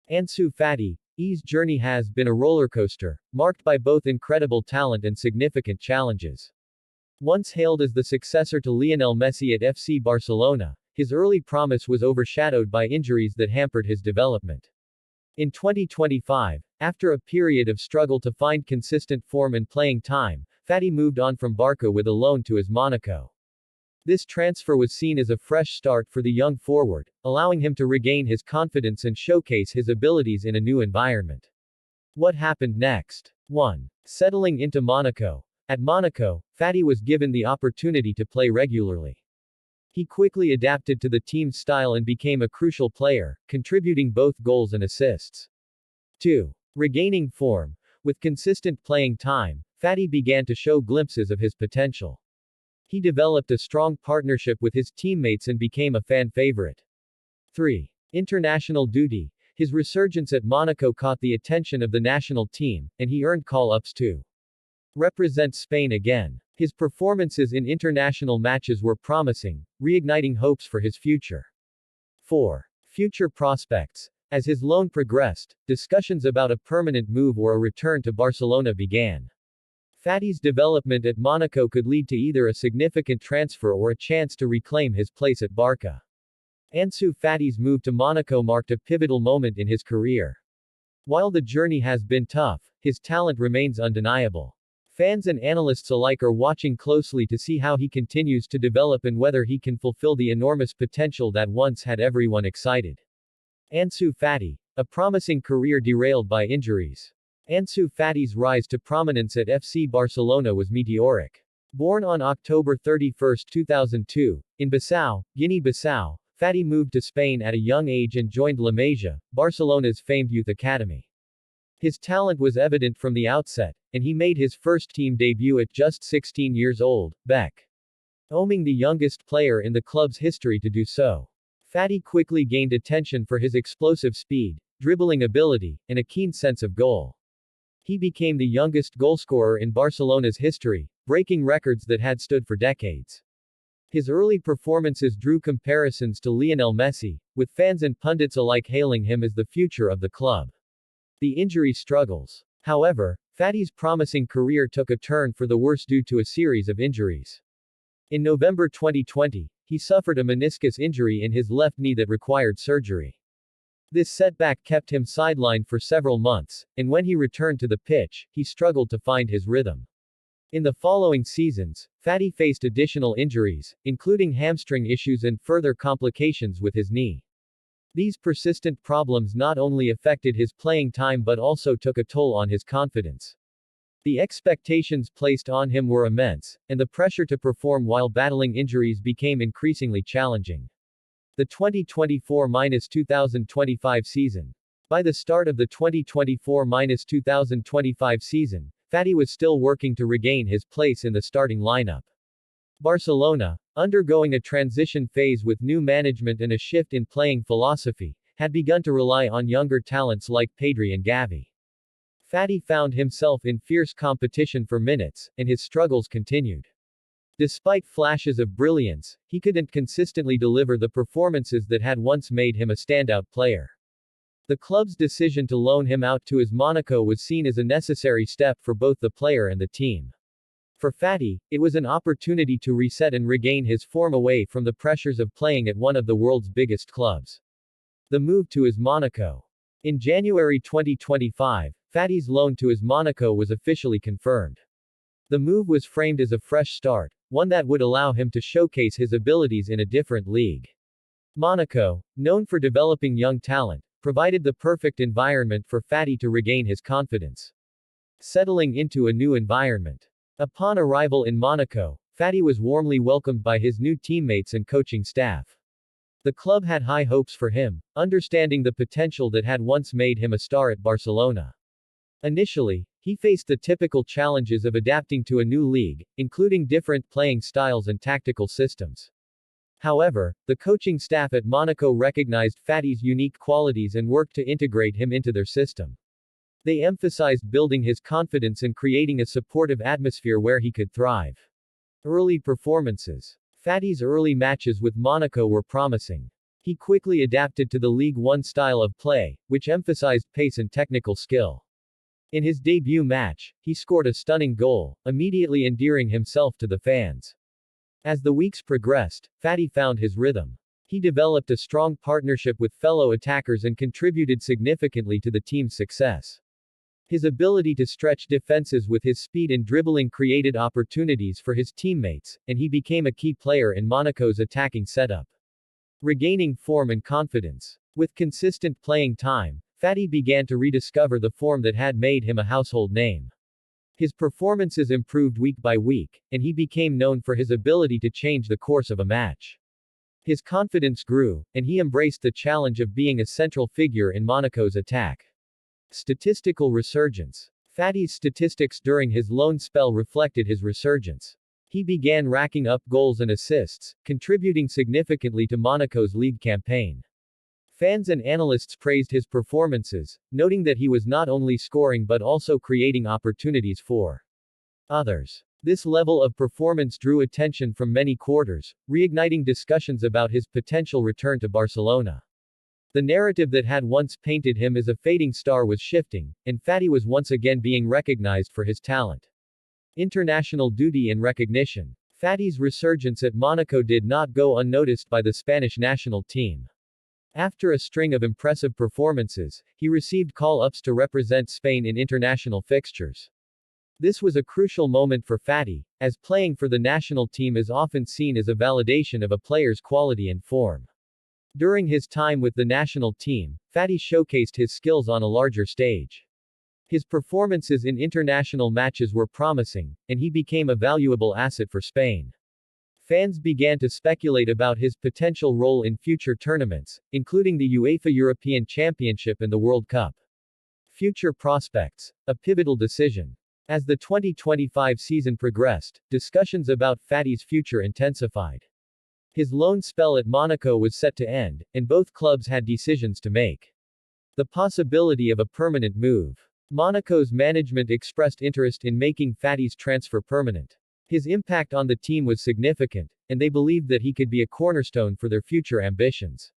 Ansu Fati's journey has been a rollercoaster, marked by both incredible talent and significant challenges. Once hailed as the successor to Lionel Messi at FC Barcelona, his early promise was overshadowed by injuries that hampered his development. In 2025, after a period of struggle to find consistent form and playing time, Fati moved on from Barça with a loan to AS Monaco. This transfer was seen as a fresh start for the young forward, allowing him to regain his confidence and showcase his abilities in a new environment. What happened next? 1. Settling into Monaco. At Monaco, Fati was given the opportunity to play regularly. He quickly adapted to the team's style and became a crucial player, contributing both goals and assists. 2. Regaining form. With consistent playing time, Fati began to show glimpses of his potential. He developed a strong partnership with his teammates and became a fan favorite. 3. International duty. His resurgence at Monaco caught the attention of the national team, and he earned call-ups to represent Spain again. His performances in international matches were promising, reigniting hopes for his future. 4. Future prospects. As his loan progressed, discussions about a permanent move or a return to Barcelona began. Fati's development at Monaco could lead to either a significant transfer or a chance to reclaim his place at Barça. Ansu Fati's move to Monaco marked a pivotal moment in his career. While the journey has been tough, his talent remains undeniable. Fans and analysts alike are watching closely to see how he continues to develop and whether he can fulfill the enormous potential that once had everyone excited. Ansu Fati, a promising career derailed by injuries. Ansu Fati's rise to prominence at FC Barcelona was meteoric. Born on October 31, 2002, in Bissau, Guinea-Bissau, Fati moved to Spain at a young age and joined La Masia, Barcelona's famed youth academy. His talent was evident from the outset, and he made his first team debut at just 16 years old, becoming the youngest player in the club's history to do so. Fati quickly gained attention for his explosive speed, dribbling ability, and a keen sense of goal. He became the youngest goalscorer in Barcelona's history, breaking records that had stood for decades. His early performances drew comparisons to Lionel Messi, with fans and pundits alike hailing him as the future of the club. The injury struggles. However, Fati's promising career took a turn for the worse due to a series of injuries. In November 2020, he suffered a meniscus injury in his left knee that required surgery. This setback kept him sidelined for several months, and when he returned to the pitch, he struggled to find his rhythm. In the following seasons, Fati faced additional injuries, including hamstring issues and further complications with his knee. These persistent problems not only affected his playing time but also took a toll on his confidence. The expectations placed on him were immense, and the pressure to perform while battling injuries became increasingly challenging. The 2024-2025 season. By the start of the 2024-2025 season, Fati was still working to regain his place in the starting lineup. Barcelona, undergoing a transition phase with new management and a shift in playing philosophy, had begun to rely on younger talents like Pedri and Gavi. Fati found himself in fierce competition for minutes, and his struggles continued. Despite flashes of brilliance, he couldn't consistently deliver the performances that had once made him a standout player. The club's decision to loan him out to AS Monaco was seen as a necessary step for both the player and the team. For Fati, it was an opportunity to reset and regain his form away from the pressures of playing at one of the world's biggest clubs. The move to AS Monaco. In January 2025, Fati's loan to AS Monaco was officially confirmed. The move was framed as a fresh start, one that would allow him to showcase his abilities in a different league. Monaco, known for developing young talent, provided the perfect environment for Fati to regain his confidence. Settling into a new environment. Upon arrival in Monaco, Fati was warmly welcomed by his new teammates and coaching staff. The club had high hopes for him, understanding the potential that had once made him a star at Barcelona. Initially, he faced the typical challenges of adapting to a new league, including different playing styles and tactical systems. However, the coaching staff at Monaco recognized Fati's unique qualities and worked to integrate him into their system. They emphasized building his confidence and creating a supportive atmosphere where he could thrive. Early performances. Fati's early matches with Monaco were promising. He quickly adapted to the League One style of play, which emphasized pace and technical skill. In his debut match, he scored a stunning goal, immediately endearing himself to the fans. As the weeks progressed, Fati found his rhythm. He developed a strong partnership with fellow attackers and contributed significantly to the team's success. His ability to stretch defenses with his speed and dribbling created opportunities for his teammates, and he became a key player in Monaco's attacking setup. Regaining form and confidence. With consistent playing time, Fati began to rediscover the form that had made him a household name. His performances improved week by week, and he became known for his ability to change the course of a match. His confidence grew, and he embraced the challenge of being a central figure in Monaco's attack. Statistical resurgence. Fati's statistics during his loan spell reflected his resurgence. He began racking up goals and assists, contributing significantly to Monaco's league campaign. Fans and analysts praised his performances, noting that he was not only scoring but also creating opportunities for others. This level of performance drew attention from many quarters, reigniting discussions about his potential return to Barcelona. The narrative that had once painted him as a fading star was shifting, and Fati was once again being recognized for his talent. International duty and recognition. Fati's resurgence at Monaco did not go unnoticed by the Spanish national team. After a string of impressive performances, he received call-ups to represent Spain in international fixtures. This was a crucial moment for Fati, as playing for the national team is often seen as a validation of a player's quality and form. During his time with the national team, Fati showcased his skills on a larger stage. His performances in international matches were promising, and he became a valuable asset for Spain. Fans began to speculate about his potential role in future tournaments, including the UEFA European Championship and the World Cup. Future prospects. A pivotal decision. As the 2025 season progressed, discussions about Fati's future intensified. His loan spell at Monaco was set to end, and both clubs had decisions to make. The possibility of a permanent move. Monaco's management expressed interest in making Fati's transfer permanent. His impact on the team was significant, and they believed that he could be a cornerstone for their future ambitions.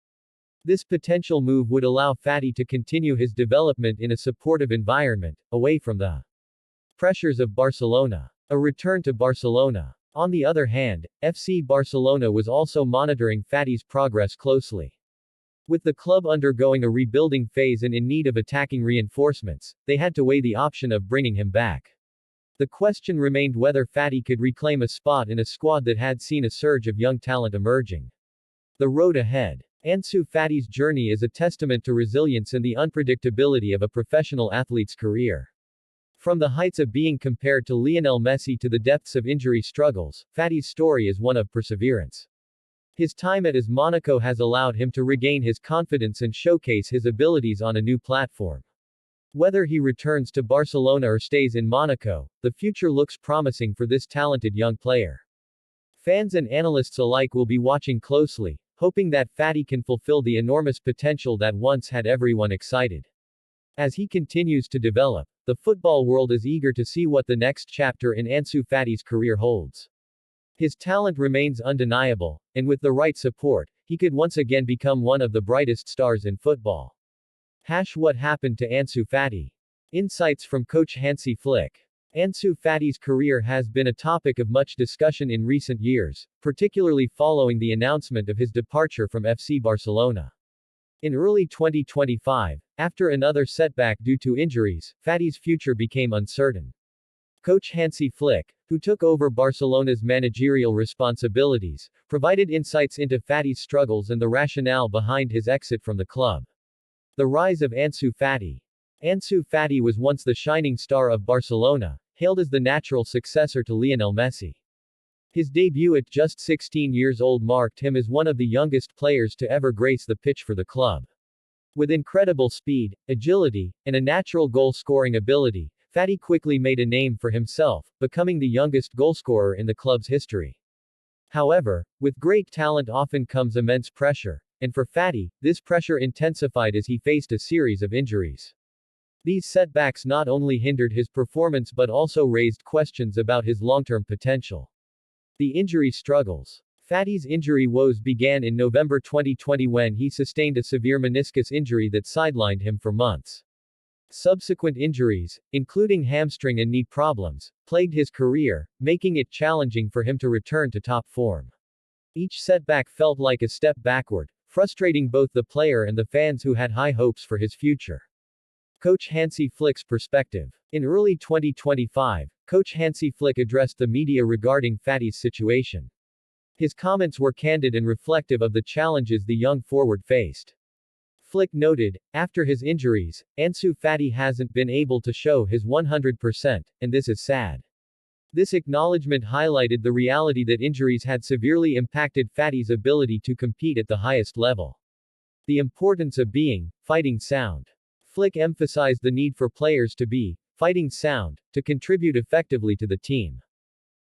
This potential move would allow Fati to continue his development in a supportive environment, away from the pressures of Barcelona. A return to Barcelona. On the other hand, FC Barcelona was also monitoring Fati's progress closely. With the club undergoing a rebuilding phase and in need of attacking reinforcements, they had to weigh the option of bringing him back. The question remained whether Fati could reclaim a spot in a squad that had seen a surge of young talent emerging. The road ahead. Ansu Fati's journey is a testament to resilience and the unpredictability of a professional athlete's career. From the heights of being compared to Lionel Messi to the depths of injury struggles, Fati's story is one of perseverance. His time at AS Monaco has allowed him to regain his confidence and showcase his abilities on a new platform. Whether he returns to Barcelona or stays in Monaco, the future looks promising for this talented young player. Fans and analysts alike will be watching closely, hoping that Fati can fulfill the enormous potential that once had everyone excited. As he continues to develop, the football world is eager to see what the next chapter in Ansu Fati's career holds. His talent remains undeniable, and with the right support, he could once again become one of the brightest stars in football. What happened to Ansu Fati? Insights from coach Hansi Flick. Ansu Fati's career has been a topic of much discussion in recent years, particularly following the announcement of his departure from FC Barcelona. In early 2025, after another setback due to injuries, Fati's future became uncertain. Coach Hansi Flick, who took over Barcelona's managerial responsibilities, provided insights into Fati's struggles and the rationale behind his exit from the club. The rise of Ansu Fati. Ansu Fati was once the shining star of Barcelona, hailed as the natural successor to Lionel Messi. His debut at just 16 years old marked him as one of the youngest players to ever grace the pitch for the club. With incredible speed, agility, and a natural goal-scoring ability, Fati quickly made a name for himself, becoming the youngest goalscorer in the club's history. However, with great talent often comes immense pressure, and for Fati, this pressure intensified as he faced a series of injuries. These setbacks not only hindered his performance but also raised questions about his long-term potential. The injury struggles. Fati's injury woes began in November 2020 when he sustained a severe meniscus injury that sidelined him for months. Subsequent injuries, including hamstring and knee problems, plagued his career, making it challenging for him to return to top form. Each setback felt like a step backward, frustrating both the player and the fans who had high hopes for his future. Coach Hansi Flick's perspective. In early 2025, Coach Hansi Flick addressed the media regarding Fati's situation. His comments were candid and reflective of the challenges the young forward faced. Flick noted, after his injuries, Ansu Fati hasn't been able to show his 100%, and this is sad. This acknowledgement highlighted the reality that injuries had severely impacted Fati's ability to compete at the highest level. The importance of being fighting sound. Flick emphasized the need for players to be fighting sound to contribute effectively to the team.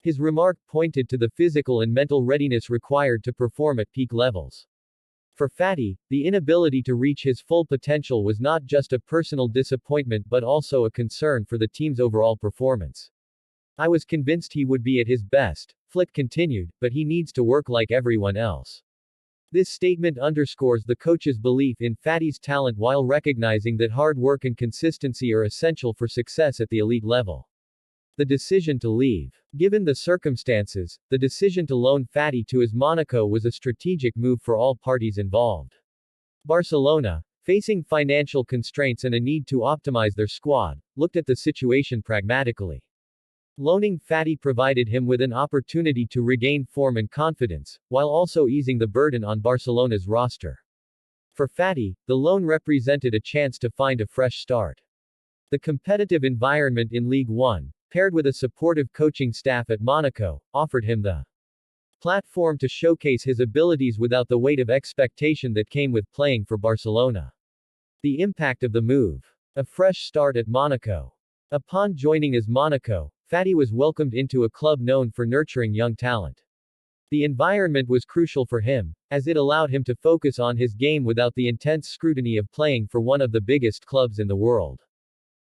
His remark pointed to the physical and mental readiness required to perform at peak levels. For Fati, the inability to reach his full potential was not just a personal disappointment but also a concern for the team's overall performance. I was convinced he would be at his best, Flick continued, but he needs to work like everyone else. This statement underscores the coach's belief in Fati's talent while recognizing that hard work and consistency are essential for success at the elite level. The decision to leave. Given the circumstances, the decision to loan Fati to AS Monaco was a strategic move for all parties involved. Barcelona, facing financial constraints and a need to optimize their squad, looked at the situation pragmatically. Loaning Fati provided him with an opportunity to regain form and confidence, while also easing the burden on Barcelona's roster. For Fati, the loan represented a chance to find a fresh start. The competitive environment in Ligue 1, paired with a supportive coaching staff at Monaco, offered him the platform to showcase his abilities without the weight of expectation that came with playing for Barcelona. The impact of the move. A fresh start at Monaco. Upon joining AS Monaco, Fati was welcomed into a club known for nurturing young talent. The environment was crucial for him, as it allowed him to focus on his game without the intense scrutiny of playing for one of the biggest clubs in the world.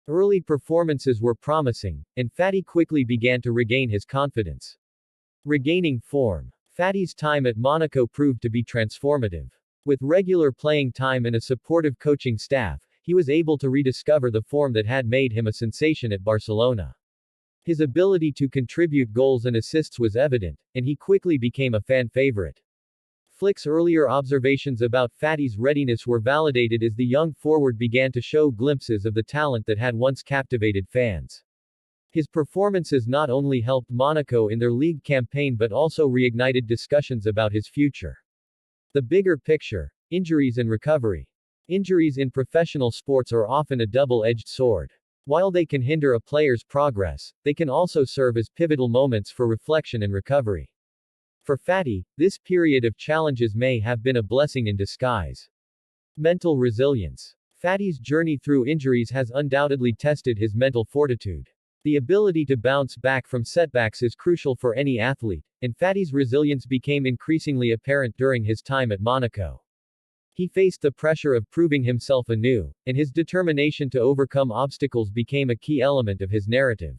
Early performances were promising, and Fati quickly began to regain his confidence. Regaining form. Fati's time at Monaco proved to be transformative. With regular playing time and a supportive coaching staff, he was able to rediscover the form that had made him a sensation at Barcelona. His ability to contribute goals and assists was evident, and he quickly became a fan favorite. Flick's earlier observations about Fati's readiness were validated as the young forward began to show glimpses of the talent that had once captivated fans. His performances not only helped Monaco in their league campaign but also reignited discussions about his future. The bigger picture. Injuries and recovery. Injuries in professional sports are often a double-edged sword. While they can hinder a player's progress, they can also serve as pivotal moments for reflection and recovery. For Fati, this period of challenges may have been a blessing in disguise. Mental resilience. Fati's journey through injuries has undoubtedly tested his mental fortitude. The ability to bounce back from setbacks is crucial for any athlete, and Fati's resilience became increasingly apparent during his time at Monaco. He faced the pressure of proving himself anew, and his determination to overcome obstacles became a key element of his narrative.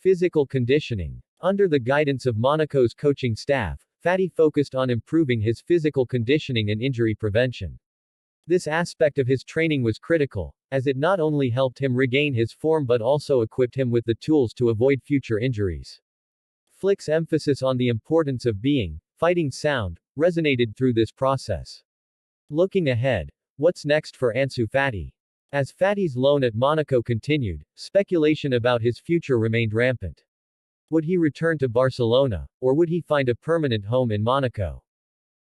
Physical conditioning. Under the guidance of Monaco's coaching staff, Fati focused on improving his physical conditioning and injury prevention. This aspect of his training was critical, as it not only helped him regain his form but also equipped him with the tools to avoid future injuries. Flick's emphasis on the importance of being fighting sound resonated through this process. Looking ahead, what's next for Ansu Fati? As Fati's loan at Monaco continued, speculation about his future remained rampant. Would he return to Barcelona, or would he find a permanent home in Monaco?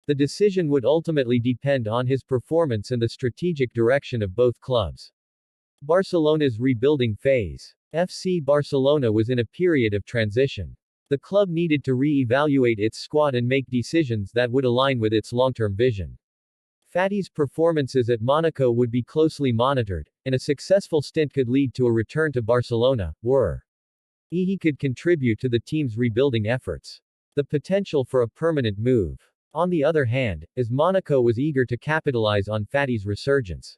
The decision would ultimately depend on his performance and the strategic direction of both clubs. Barcelona's rebuilding phase. FC Barcelona was in a period of transition. The club needed to re-evaluate its squad and make decisions that would align with its long-term vision. Fati's performances at Monaco would be closely monitored, and a successful stint could lead to a return to Barcelona, where he could contribute to the team's rebuilding efforts. The potential for a permanent move. On the other hand, AS Monaco was eager to capitalize on Fati's resurgence.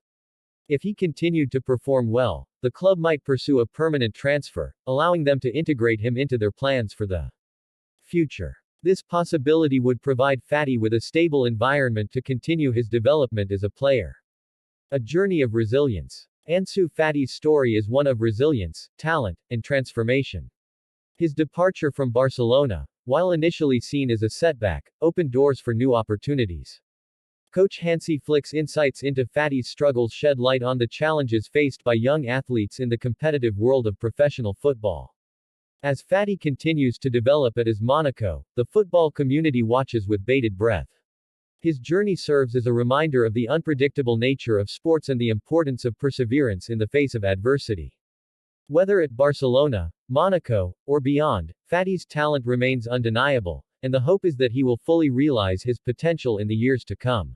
If he continued to perform well, the club might pursue a permanent transfer, allowing them to integrate him into their plans for the future. This possibility would provide Fati with a stable environment to continue his development as a player. A journey of resilience. Ansu Fati's story is one of resilience, talent, and transformation. His departure from Barcelona, while initially seen as a setback, opened doors for new opportunities. Coach Hansi Flick's insights into Fati's struggles shed light on the challenges faced by young athletes in the competitive world of professional football. As Fati continues to develop at AS Monaco, the football community watches with bated breath. His journey serves as a reminder of the unpredictable nature of sports and the importance of perseverance in the face of adversity. Whether at Barcelona, Monaco, or beyond, Fati's talent remains undeniable, and the hope is that he will fully realize his potential in the years to come.